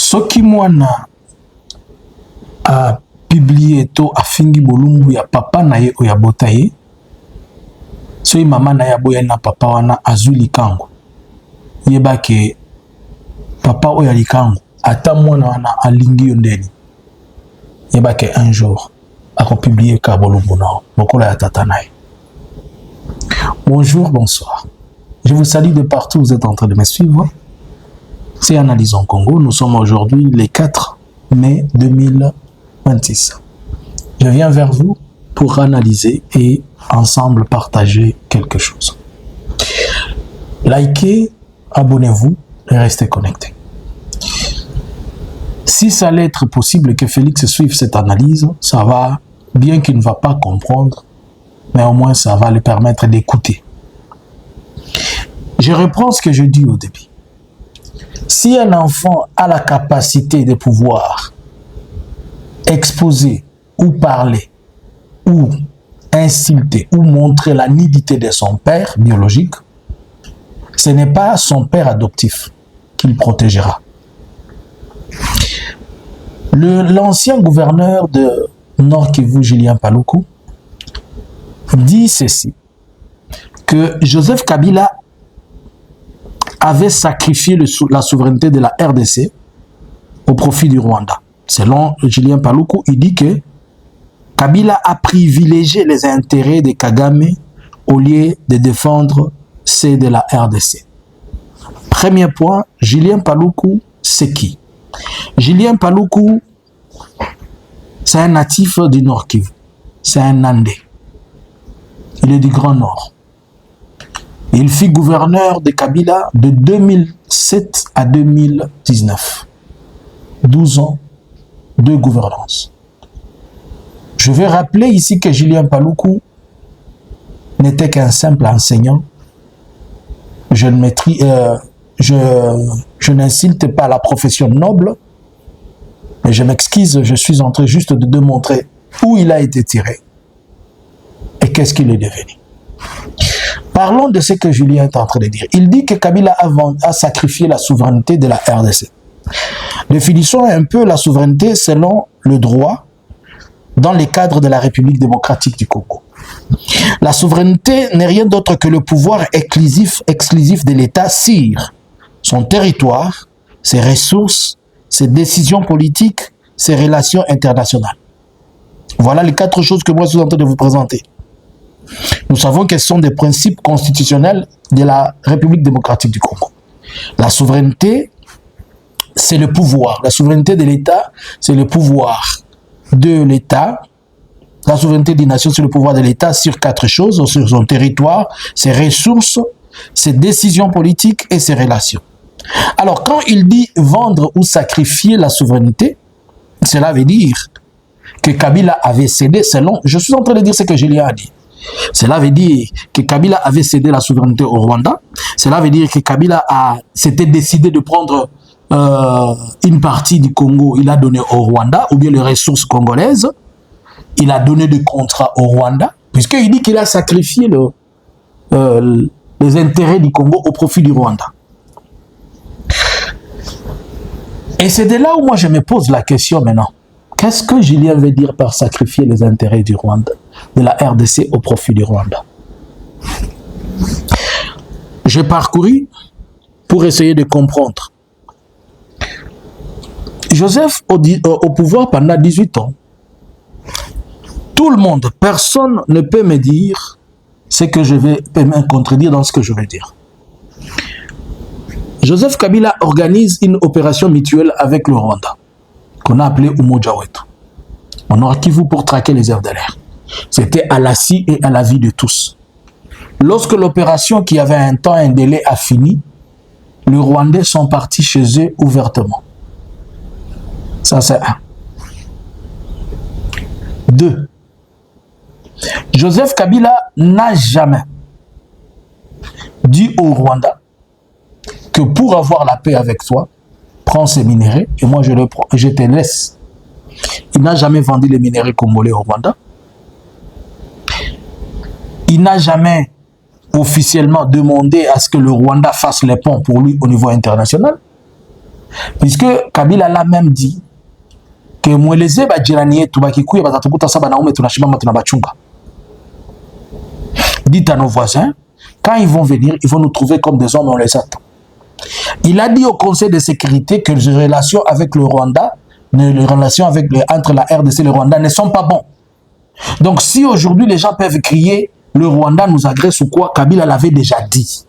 Soki mwana a publié to a fingi bolumbu ya papa na ye oya botaye. Soki mama na ya boya na papa wana azui likango. Yeba ke papa oya likango ata mwana wana alingi yondeni. Yeba ke un jour a republié ka bolumbu na lokola ya tata na ye. Bonjour, bonsoir. Je vous salue de partout où vous êtes en train de me suivre. C'est Analysons Congo. Nous sommes aujourd'hui le 4 mai 2026. Je viens vers vous pour analyser et ensemble partager quelque chose. Likez, abonnez-vous et restez connectés. Si ça allait être possible que Félix suive cette analyse, ça va, bien qu'il ne va pas comprendre, mais au moins ça va lui permettre d'écouter. Je reprends ce que je dis au début. Si un enfant a la capacité de pouvoir exposer ou parler ou insulter ou montrer la nudité de son père biologique, ce n'est pas son père adoptif qu'il protégera. L'ancien gouverneur de Nord Kivu, Julien Paluku, dit ceci, que Joseph Kabila avait sacrifié la souveraineté de la RDC au profit du Rwanda. Selon Julien Paluku, il dit que Kabila a privilégié les intérêts de Kagame au lieu de défendre ceux de la RDC. Premier point, Julien Paluku, c'est qui? Julien Paluku, c'est un natif du Nord Kivu. C'est un Nandais. Il est du Grand Nord. Il fut gouverneur de Kabila de 2007 à 2019. 12 ans de gouvernance. Je vais rappeler ici que Julien Paluku n'était qu'un simple enseignant. Je n'insulte pas la profession noble, mais je m'excuse, je suis en train juste de démontrer où il a été tiré et qu'est-ce qu'il est devenu. Parlons de ce que Julien est en train de dire. Il dit que Kabila a sacrifié la souveraineté de la RDC. Définissons un peu la souveraineté selon le droit dans les cadres de la République démocratique du Congo. La souveraineté n'est rien d'autre que le pouvoir exclusif de l'État sur son territoire, ses ressources, ses décisions politiques, ses relations internationales. Voilà les 4 choses que moi je suis en train de vous présenter. Nous savons quels sont des principes constitutionnels de la République démocratique du Congo. La souveraineté, c'est le pouvoir. La souveraineté de l'État, c'est le pouvoir de l'État. La souveraineté des nations, c'est le pouvoir de l'État sur 4 choses, sur son territoire, ses ressources, ses décisions politiques et ses relations. Alors, quand il dit vendre ou sacrifier la souveraineté, cela veut dire que Kabila avait cédé selon... Je suis en train de dire ce que Julien a dit. Cela veut dire que Kabila avait cédé la souveraineté au Rwanda. Cela veut dire que Kabila s'était décidé de prendre une partie du Congo. Il a donné au Rwanda, ou bien les ressources congolaises. Il a donné des contrats au Rwanda, puisqu'il dit qu'il a sacrifié les intérêts du Congo au profit du Rwanda. Et c'est de là où moi je me pose la question maintenant. Qu'est-ce que Julien veut dire par sacrifier les intérêts du Rwanda, de la RDC au profit du Rwanda? J'ai parcouru pour essayer de comprendre. Joseph au pouvoir pendant 18 ans. Tout le monde, personne ne peut me dire ce que je vais me contredire dans ce que je vais dire. Joseph Kabila organise une opération mutuelle avec le Rwanda, qu'on a appelé Umoja Wetu. On aura qui vous pour traquer les FDLR. C'était à la scie et à la vie de tous. Lorsque l'opération qui avait un temps et un délai a fini, les Rwandais sont partis chez eux ouvertement. Ça c'est 1. 2. Joseph Kabila n'a jamais dit au Rwanda que pour avoir la paix avec toi, prends ces minéraux et moi je le prends et je te laisse. Il n'a jamais vendu les minéraux congolais au Rwanda. Il n'a jamais officiellement demandé à ce que le Rwanda fasse les ponts pour lui au niveau international. Puisque Kabila l'a même dit que Mweleze Badjiranie Tubakikuya Batatukuta Sabanaume Tunashimama Tunabachunga. Dites à nos voisins, quand ils vont venir, ils vont nous trouver comme des hommes et on les attend. Il a dit au Conseil de sécurité que les relations avec le Rwanda, les relations entre la RDC et le Rwanda ne sont pas bons. Donc si aujourd'hui les gens peuvent crier le Rwanda nous agresse ou quoi, Kabila l'avait déjà dit.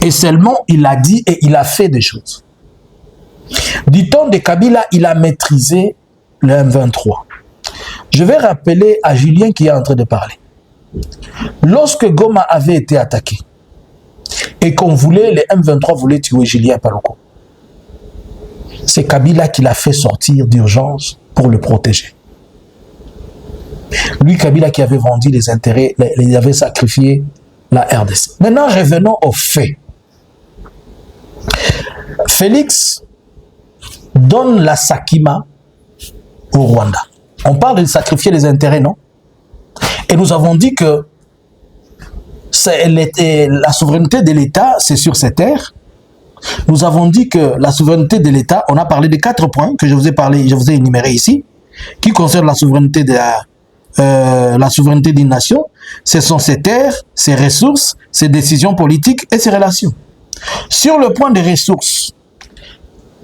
Et seulement il a dit et il a fait des choses. Dit-on de Kabila, il a maîtrisé le M23. Je vais rappeler à Julien qui est en train de parler. Lorsque Goma avait été attaqué et qu'on voulait, les M23 voulaient tuer Julien Paluku, c'est Kabila qui l'a fait sortir d'urgence pour le protéger. Lui, Kabila qui avait vendu les intérêts, il avait sacrifié la RDC. Maintenant, revenons aux faits. Félix donne la Sakima au Rwanda. On parle de sacrifier les intérêts, non? Et nous avons dit que la souveraineté de l'État, c'est sur ces terres. Nous avons dit que la souveraineté de l'État, on a parlé de 4 points que je vous ai parlé, je vous ai énumérés ici, qui concernent la souveraineté de la souveraineté d'une nation. Ce sont ses terres, ses ressources, ses décisions politiques et ses relations. Sur le point des ressources,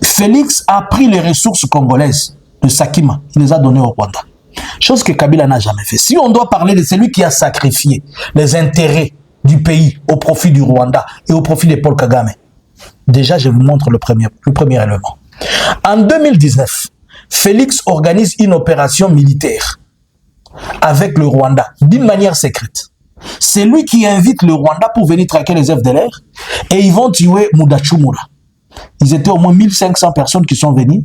Félix a pris les ressources congolaises de Sakima, il les a données au Rwanda. Chose que Kabila n'a jamais fait. Si on doit parler de celui qui a sacrifié les intérêts du pays au profit du Rwanda et au profit de Paul Kagame, déjà je vous montre le premier élément. En 2019, Félix organise une opération militaire avec le Rwanda d'une manière secrète. C'est lui qui invite le Rwanda pour venir traquer les FDLR et ils vont tuer Mudachumura. Ils étaient au moins 1500 personnes qui sont venues.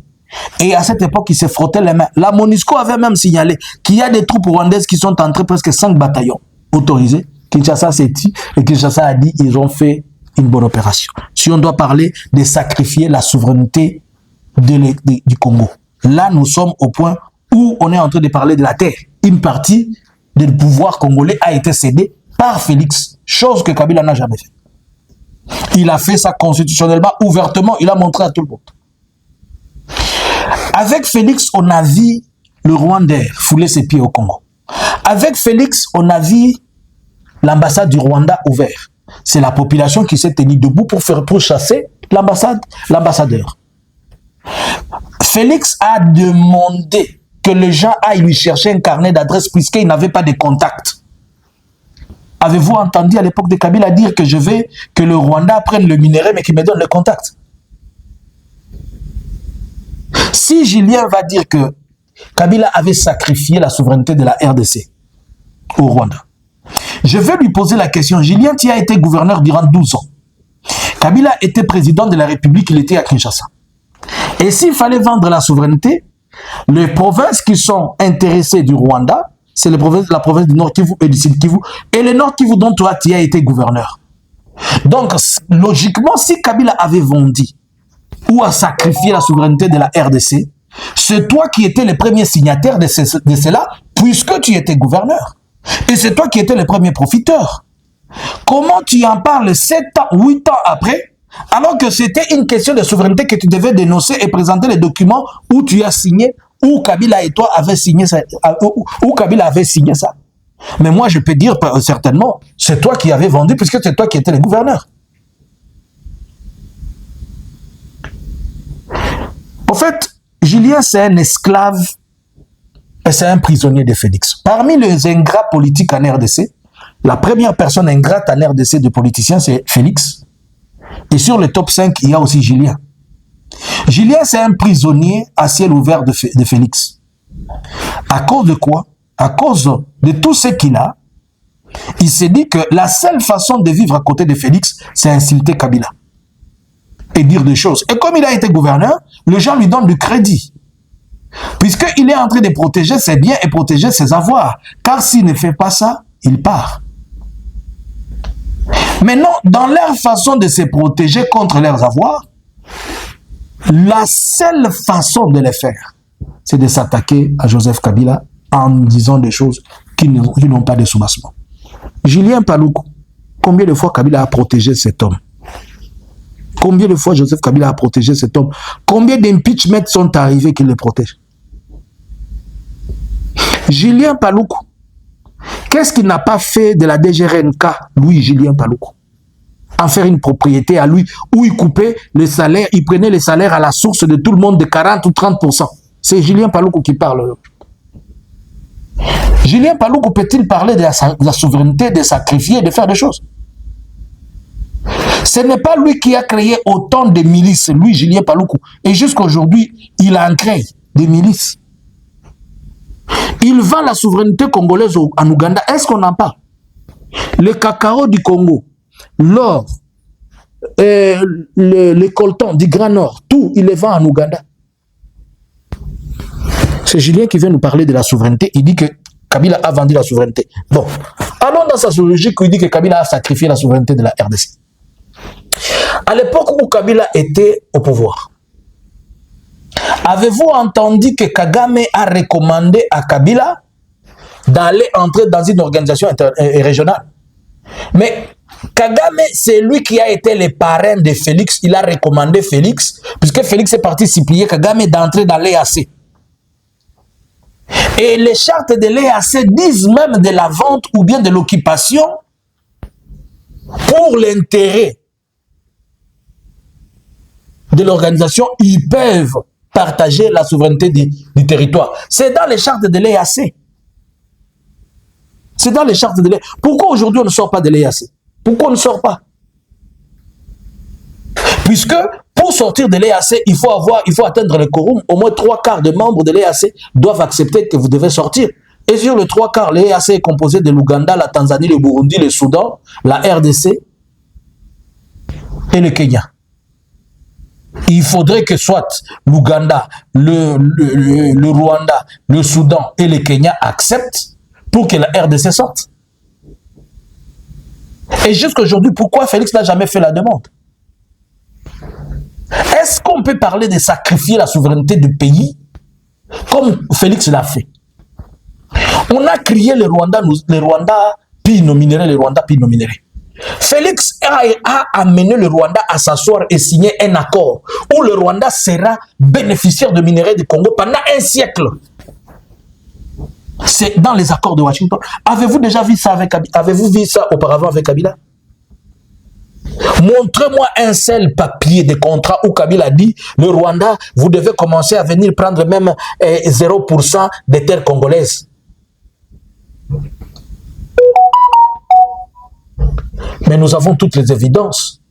Et à cette époque, ils se frottaient les mains. La MONUSCO avait même signalé qu'il y a des troupes rwandaises qui sont entrées, presque 5 bataillons autorisés. Kinshasa s'est dit, et Kinshasa a dit ils ont fait une bonne opération. Si on doit parler de sacrifier la souveraineté du Congo, là nous sommes au point où on est en train de parler de la terre. Une partie du pouvoir congolais a été cédée par Félix, chose que Kabila n'a jamais fait. Il a fait ça constitutionnellement, ouvertement, il a montré à tout le monde. Avec Félix, on a vu le Rwandais fouler ses pieds au Congo. Avec Félix, on a vu l'ambassade du Rwanda ouverte. C'est la population qui s'est tenue debout pour chasser l'ambassadeur. Félix a demandé que les gens aillent lui chercher un carnet d'adresse puisqu'il n'avait pas de contact. Avez-vous entendu à l'époque de Kabila dire que je veux que le Rwanda prenne le minerai mais qu'il me donne le contact? Si Julien va dire que Kabila avait sacrifié la souveraineté de la RDC au Rwanda, je vais lui poser la question. Julien, tu as été gouverneur durant 12 ans. Kabila était président de la République, il était à Kinshasa. Et s'il fallait vendre la souveraineté, les provinces qui sont intéressées du Rwanda, c'est la province du Nord Kivu et du Sud Kivu. Et le Nord Kivu dont toi, tu as été gouverneur. Donc, logiquement, si Kabila avait vendu ou a sacrifié la souveraineté de la RDC, c'est toi qui étais le premier signataire de cela, puisque tu étais gouverneur. Et c'est toi qui étais le premier profiteur. Comment tu en parles 7 ans, 8 ans après, alors que c'était une question de souveraineté que tu devais dénoncer et présenter les documents où tu as signé, où Kabila et toi avaient signé ça, où Kabila avait signé ça. Mais moi, je peux dire certainement, c'est toi qui avais vendu, puisque c'est toi qui étais le gouverneur. En fait, Julien, c'est un esclave et c'est un prisonnier de Félix. Parmi les ingrats politiques en RDC, la première personne ingrate en RDC de politicien, c'est Félix. Et sur le top 5, il y a aussi Julien. Julien, c'est un prisonnier à ciel ouvert de Félix. À cause de quoi? À cause de tout ce qu'il a, il s'est dit que la seule façon de vivre à côté de Félix, c'est insulter Kabila. Et dire des choses. Et comme il a été gouverneur, les gens lui donnent du crédit. Puisqu'il est en train de protéger ses biens et protéger ses avoirs. Car s'il ne fait pas ça, il part. Maintenant, dans leur façon de se protéger contre leurs avoirs, la seule façon de les faire, c'est de s'attaquer à Joseph Kabila en disant des choses qui n'ont pas de soubassement. Julien Paluku, combien de fois Kabila a protégé cet homme? Combien de fois Joseph Kabila a protégé cet homme? Combien d'impeachments sont arrivés qui le protègent? Julien Paluku, qu'est-ce qu'il n'a pas fait de la DGRNK, lui, Julien Paluku? En faire une propriété à lui, où il coupait le salaire, il prenait les salaires à la source de tout le monde de 40 ou 30%. C'est Julien Paluku qui parle. Julien Paluku peut-il parler de la souveraineté, de sacrifier, de faire des choses? Ce n'est pas lui qui a créé autant de milices, lui, Julien Paluku. Et jusqu'à aujourd'hui, il a créé des milices. Il vend la souveraineté congolaise en Ouganda. Est-ce qu'on en parle? Le cacao du Congo, l'or, le coltan du Grand Nord, tout, il les vend en Ouganda. C'est Julien qui vient nous parler de la souveraineté. Il dit que Kabila a vendu la souveraineté. Bon, allons dans sa logique où il dit que Kabila a sacrifié la souveraineté de la RDC. À l'époque où Kabila était au pouvoir, avez-vous entendu que Kagame a recommandé à Kabila d'aller entrer dans une organisation régionale? Mais Kagame, c'est lui qui a été le parrain de Félix. Il a recommandé Félix, puisque Félix est parti supplier Kagame d'entrer dans l'EAC. Et les chartes de l'EAC disent même de la vente ou bien de l'occupation pour l'intérêt de l'organisation. Ils peuvent partager la souveraineté du territoire. C'est dans les chartes de l'EAC. C'est dans les chartes de l'EAC. Pourquoi aujourd'hui on ne sort pas de l'EAC? Pourquoi on ne sort pas? Puisque pour sortir de l'EAC, il faut atteindre le quorum. Au moins 3/4 de membres de l'EAC doivent accepter que vous devez sortir. Et sur le 3/4, l'EAC est composé de l'Ouganda, la Tanzanie, le Burundi, le Soudan, la RDC et le Kenya. Il faudrait que soit l'Ouganda, le Rwanda, le Soudan et le Kenya acceptent pour que la RDC sorte. Et jusqu'à aujourd'hui, pourquoi Félix n'a jamais fait la demande? Est-ce qu'on peut parler de sacrifier la souveraineté du pays comme Félix l'a fait? On a crié le Rwanda puis nos minéraux, le Rwanda puis nos minéraux. Félix a amené le Rwanda à s'asseoir et signer un accord où le Rwanda sera bénéficiaire de minerais du Congo pendant un siècle. C'est dans les accords de Washington. Avez-vous déjà vu ça avec Kabila? Avez-vous vu ça auparavant avec Kabila? Montrez-moi un seul papier de contrat où Kabila dit le Rwanda, vous devez commencer à venir prendre même 0% des terres congolaises. Mais nous avons toutes les évidences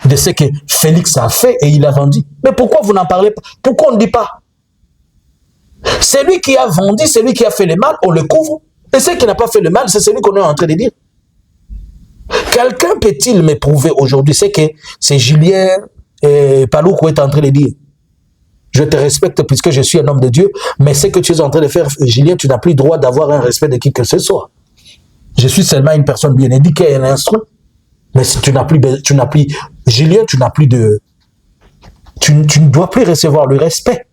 de ce que Félix a fait et il a vendu. Mais pourquoi vous n'en parlez pas? Pourquoi on ne dit pas? C'est lui qui a vendu, c'est lui qui a fait le mal, on le couvre. Et celui qui n'a pas fait le mal, c'est celui qu'on est en train de dire. Quelqu'un peut-il me prouver aujourd'hui, c'est que c'est Julien Paluku est en train de dire? Je te respecte puisque je suis un homme de Dieu, mais ce que tu es en train de faire, Julien, tu n'as plus le droit d'avoir un respect de qui que ce soit. Je suis seulement une personne bien éduquée et un instrument. Mais si tu n'as plus, Julien, tu n'as plus de... Tu ne dois plus recevoir le respect.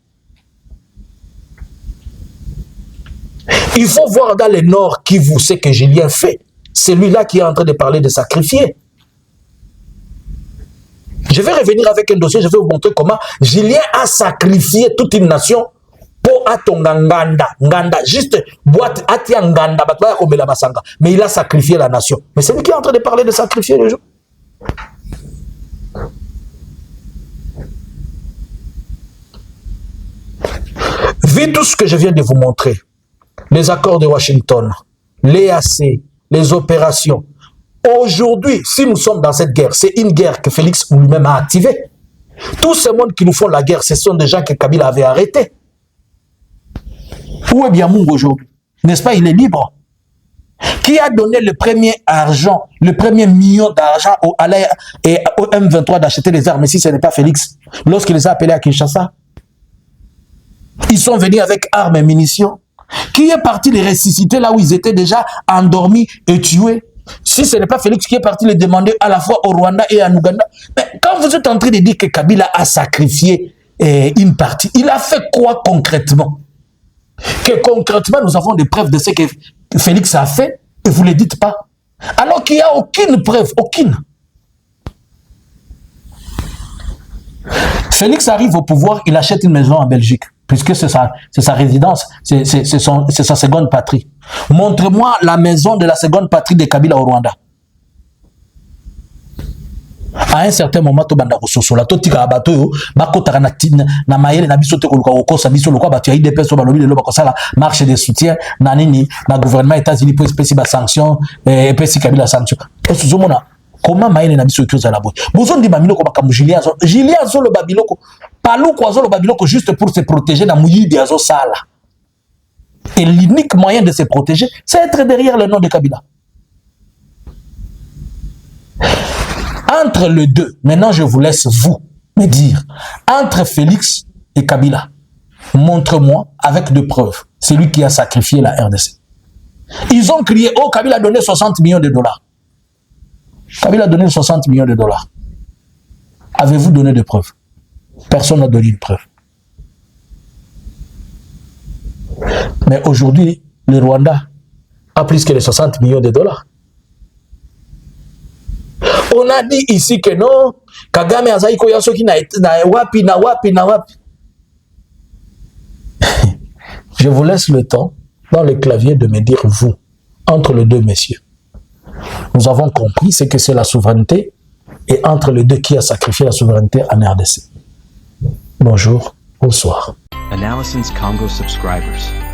Il faut voir dans le Nord qui vous sait que Julien fait. C'est lui-là qui est en train de parler de sacrifier. Je vais revenir avec un dossier, je vais vous montrer comment Julien a sacrifié toute une nation pour atonga nganda, juste boîte atia nganda, mais il a sacrifié la nation. Mais c'est lui qui est en train de parler de sacrifier les gens. Vu tout ce que je viens de vous montrer, les accords de Washington, l'EAC, les opérations. Aujourd'hui, si nous sommes dans cette guerre, c'est une guerre que Félix lui-même a activée. Tous ces mondes qui nous font la guerre, ce sont des gens que Kabila avait arrêtés. Où est Biamour aujourd'hui? N'est-ce pas, il est libre? Qui a donné le premier argent, le premier million d'argent au M23 d'acheter les armes, si ce n'est pas Félix, lorsqu'il les a appelés à Kinshasa? Ils sont venus avec armes et munitions. Qui est parti les ressusciter là où ils étaient déjà endormis et tués? Si ce n'est pas Félix qui est parti les demander à la fois au Rwanda et en Ouganda. Mais quand vous êtes en train de dire que Kabila a sacrifié une partie, il a fait quoi concrètement? Que concrètement, nous avons des preuves de ce que Félix a fait et vous ne le dites pas. Alors qu'il n'y a aucune preuve, aucune. Félix arrive au pouvoir, il achète une maison en Belgique, puisque c'est sa résidence, c'est sa seconde patrie. Montre-moi la maison de la seconde patrie de Kabila au Rwanda. À un certain moment, to banda kososola to tika bato yo bakota na mayele na biso te koluka okosa biso lokwa bato ya IDPS so balobi lelo bakosala marche de soutien na nini na gouvernement États-Unis pour espèce ba sanction et puis Kabila sanction. Osuzo mona comment mayele na biso kyoza la boy. Bozo ndi ba miloko bakamu Julien zo lo babiloko palu kwa zo lo babiloko juste pour se protéger na muyidi azo sala. Et l'unique moyen de se protéger, c'est être derrière le nom de Kabila. Entre les deux, maintenant je vous laisse vous me dire, entre Félix et Kabila, montre-moi avec des preuves, c'est lui qui a sacrifié la RDC. Ils ont crié, oh Kabila a donné 60 millions de dollars. Kabila a donné 60 millions de dollars. Avez-vous donné des preuves? Personne n'a donné une preuve. Mais aujourd'hui, le Rwanda a plus que les 60 millions de dollars. On a dit ici que non, Kagame Azaïko Yasoki na wapi. Je vous laisse le temps dans le clavier de me dire vous, entre les deux messieurs. Nous avons compris ce que c'est la souveraineté et entre les deux qui a sacrifié la souveraineté en RDC. Bonjour, bonsoir. Analysins Congo subscribers.